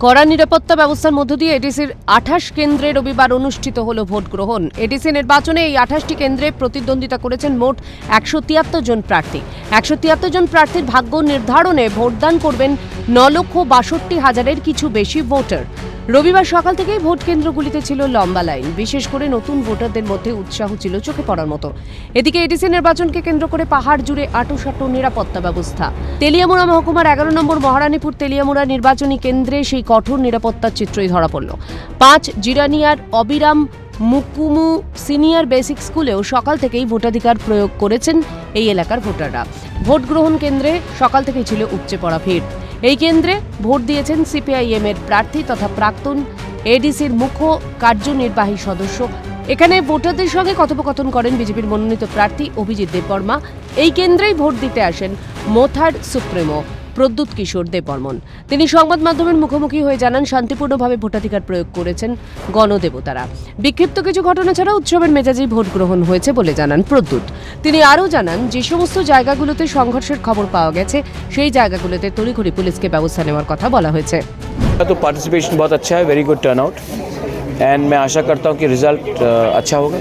কড়া নিরাপত্তা ব্যবস্থার মধ্য দিয়ে এডিসির 28 কেন্দ্রে রবিবার অনুষ্ঠিত হল ভোট গ্রহণ। এডিসি নির্বাচনে এই 28টি কেন্দ্রে প্রতিদ্বন্দ্বিতা করেছেন মোট 173 জন প্রার্থী। 173 জন প্রার্থীর ভাগ্য নির্ধারণে ভোটদান করবেন 9,62,000-এর কিছু বেশি ভোটার। রবিবার সকাল থেকেই ভোট কেন্দ্রগুলিতে ছিল লম্বা লাইন। বিশেষ করে নতুন ভোটারদের মধ্যে উৎসাহ ছিল চোখে পড়ার মতো। এদিকে এডিসি নির্বাচনকে কেন্দ্র করে পাহাড় জুড়ে আঁটোসাঁটো নিরাপত্তা ব্যবস্থা। তেলিয়ামুড়া মহকুমার 11 নম্বর মহারানীপুর তেলিয়ামুড়া নির্বাচনী কেন্দ্রে সেই কঠোর নিরাপত্তার চিত্রই ধরা পড়ল। 5 জিরানিয়ার অবিরাম মুকুমু সিনিয়র বেসিক স্কুলেও সকাল থেকেই ভোটাধিকার প্রয়োগ করেছেন এই এলাকার ভোটাররা। ভোট গ্রহণ কেন্দ্রে সকাল থেকেই ছিল উপচে পড়া ভিড়। এই কেন্দ্রে ভোট দিয়েছেন সিপিআইএম এর প্রার্থী তথা প্রাক্তন এডিসির মুখ্য কার্যনির্বাহী সদস্য। এখানে ভোটারদের সঙ্গে কথোপকথন করেন বিজেপির মনোনীত প্রার্থী অভিজিৎ দেববর্মা। এই কেন্দ্রেই ভোট দিতে আসেন মোথার সুপ্রিমো প্রদ্যুৎ কিশোর দেববর্মন। তিনি সংবাদ মাধ্যমের মুখোমুখি হয়ে জানান, শান্তিপূর্ণভাবে ভোটাধিকার প্রয়োগ করেছেন গণদেবতারা। বিক্ষিপ্ত কিছু ঘটনা ছাড়া উৎসবের মেজাজেই ভোট গ্রহণ হয়েছে বলে জানান প্রদ্যুৎ। তিনি আরও জানান, যে সমস্ত জায়গাগুলোতে সংঘর্ষের খবর পাওয়া গেছে সেই জায়গাগুলোতে তড়িঘড়ি পুলিশকে ব্যবস্থা নেওয়ার কথা বলা হয়েছে। तो पार्टिसिपेशन बहुत अच्छा है, वेरी गुड टर्नआउट एंड मैं आशा करता हूँ कि रिजल्ट अच्छा होगा।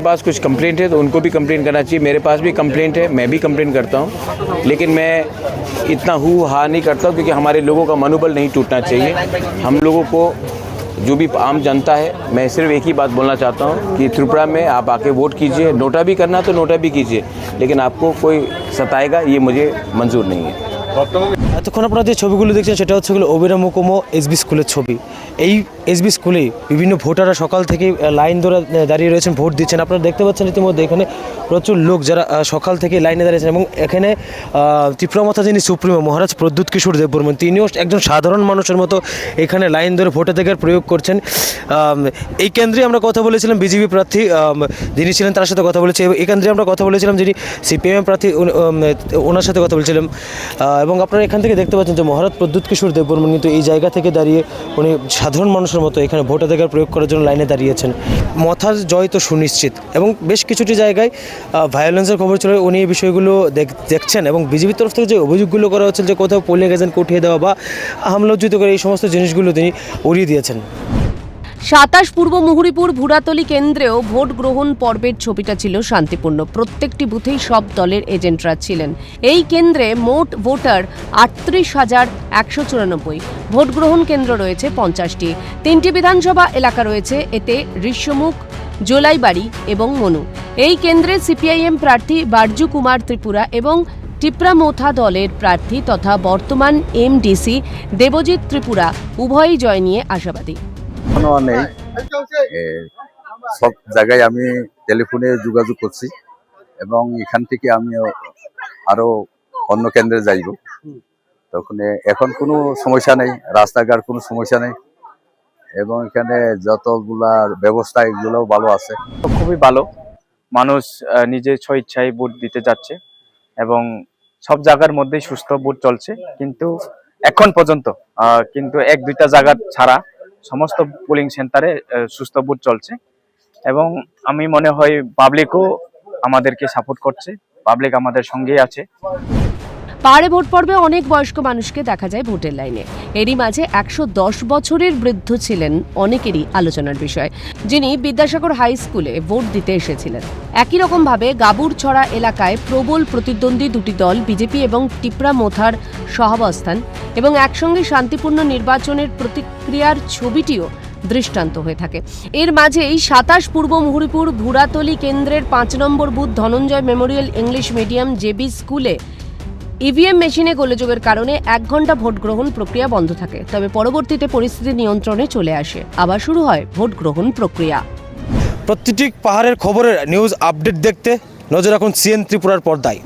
पास कुछ कंप्लेंट है तो उनको भी कंप्लेंट करना चाहिए। मेरे पास भी कंप्लेंट है, मैं भी कंप्लेंट करता हूँ, लेकिन मैं इतना हा नहीं करता हूँ क्योंकि हमारे लोगों का मनोबल नहीं टूटना चाहिए। हम लोगों को जो भी आम जनता है, मैं सिर्फ एक ही बात बोलना चाहता हूँ कि त्रिपुरा में आप आके वोट कीजिए। नोटा भी करना तो नोटा भी कीजिए, लेकिन आपको कोई सताएगा ये मुझे मंजूर नहीं है। এতক্ষণ আপনারা যে ছবিগুলো দেখছেন সেটা হচ্ছে অবিরাম মুকুমো এসবি স্কুলের ছবি। এই এসবি স্কুলে বিভিন্ন ভোটাররা সকাল থেকে লাইন ধরে দাঁড়িয়ে রয়েছেন, ভোট দিচ্ছেন। আপনারা দেখতে পাচ্ছেন ইতিমধ্যে এখানে প্রচুর লোক যারা সকাল থেকে লাইনে দাঁড়িয়েছেন এবং এখানে ত্রিপুরা মাথা যিনি সুপ্রিমো মহারাজ প্রদ্যুৎ কিশোর দেববর্মন, তিনিও একজন সাধারণ মানুষের মতো এখানে লাইন ধরে ভোটাধিকার প্রয়োগ করছেন। এই কেন্দ্রে আমরা কথা বলেছিলাম বিজেপি প্রার্থী যিনি ছিলেন তার সাথে কথা বলেছি। এই কেন্দ্রে আমরা কথা বলেছিলাম যিনি সিপিএম প্রার্থী ওনার সাথে কথা বলছিলাম। এবং আপনারা এখান থেকে দেখতে পাচ্ছেন যে মহারাজ প্রদ্যুৎ কিশোর দেববর্মন কিন্তু এই জায়গা থেকে দাঁড়িয়ে উনি সাধারণ মানুষের মতো এখানে ভোটাধিকার প্রয়োগ করার জন্য লাইনে দাঁড়িয়েছেন। মথার জয় তো সুনিশ্চিত এবং বেশ কিছুটি জায়গায় ভায়োলেন্সের খবর চলে, উনি এই বিষয়গুলো দেখছেন এবং বিজেপির তরফ থেকে যে অভিযোগগুলো করা হচ্ছে যে কোথাও পোলিং এজেন্ট উঠিয়ে দেওয়া বা হামলাজ্জিত করে, এই সমস্ত জিনিসগুলো তিনি উড়িয়ে দিয়েছেন। 27 পূর্ব মুহুরীপুর ভুরাতলি কেন্দ্রেও ভোট গ্রহণ পর্বের ছবিটা ছিল শান্তিপূর্ণ। প্রত্যেকটি বুথেই সব দলের এজেন্টরা ছিলেন। এই কেন্দ্রে মোট ভোটার 38,194। ভোট গ্রহণ কেন্দ্র রয়েছে 50টি। 3টি বিধানসভা এলাকা রয়েছে এতে: ঋষ্যমুখ, জোলাইবাড়ি এবং মনু। এই কেন্দ্রে সিপিআইএম প্রার্থী বারজু কুমার ত্রিপুরা এবং টিপ্রা মোথা দলের প্রার্থী তথা বর্তমান এমডিসি দেবজিৎ ত্রিপুরা উভয়ই জয় নিয়ে আশাবাদী। নেই, সব জায়গায় আমি টেলিফোনে যোগাযোগ করছি এবং এখান থেকে আমি আরো অন্য কেন্দ্রে যাইব। তখন এখন কোনো সমস্যা নেই, রাস্তাঘাট কোনো সমস্যা নেই এবং এখানে যতগুলা ব্যবস্থা এগুলোও ভালো আছে। খুবই ভালো, মানুষ নিজের স্বইচ্ছায় ভোট দিতে যাচ্ছে এবং সব জায়গার মধ্যেই সুস্থ ভোট চলছে। কিন্তু এখন পর্যন্ত কিন্তু 1-2টা জায়গা ছাড়া সমস্ত পোলিং সেন্টারে সুস্থ ভোট চলছে এবং আমি মনে হয় পাবলিকও আমাদেরকে সাপোর্ট করছে, পাবলিক আমাদের সঙ্গেই আছে। পাহাড়ে ভোট পর্বে অনেক বয়স্ক মানুষকে দেখা যায় ভোটের লাইনে। এরই মাঝে 110 বছরের বৃদ্ধ ছিলেন অনেকেরই আলোচনার বিষয়, যিনি বিদ্যাসাগর হাই স্কুলে ভোট দিতে এসেছিলেন। একই রকমভাবে গাবুরছড়া এলাকায় প্রবল প্রতিদ্বন্দ্বী দুটি দল বিজেপি এবং টিপ্রা মোথার সহাবস্থান এবং একসঙ্গে শান্তিপূর্ণ নির্বাচনের প্রতিক্রিয়ার ছবিটিও দৃষ্টান্ত হয়ে থাকে। এর মাঝেই 27 পূর্ব মুহুরীপুর ভুরাতলি কেন্দ্রের 5 নম্বর booth Dhananjay memorial English medium JB স্কুলে ইভিএম মেশিনে গোলযোগের কারণে 1 ঘন্টা ভোট গ্রহণ প্রক্রিয়া বন্ধ থাকে। তবে পরবর্তীতে পরিস্থিতি নিয়ন্ত্রণে চলে আসে। আবার শুরু হয় ভোট গ্রহণ প্রক্রিয়া। প্রতিটি পাহাড়ের খবরের নিউজ আপডেট দেখতে নজর রাখুন সিএন ত্রিপুরার পর্দায়।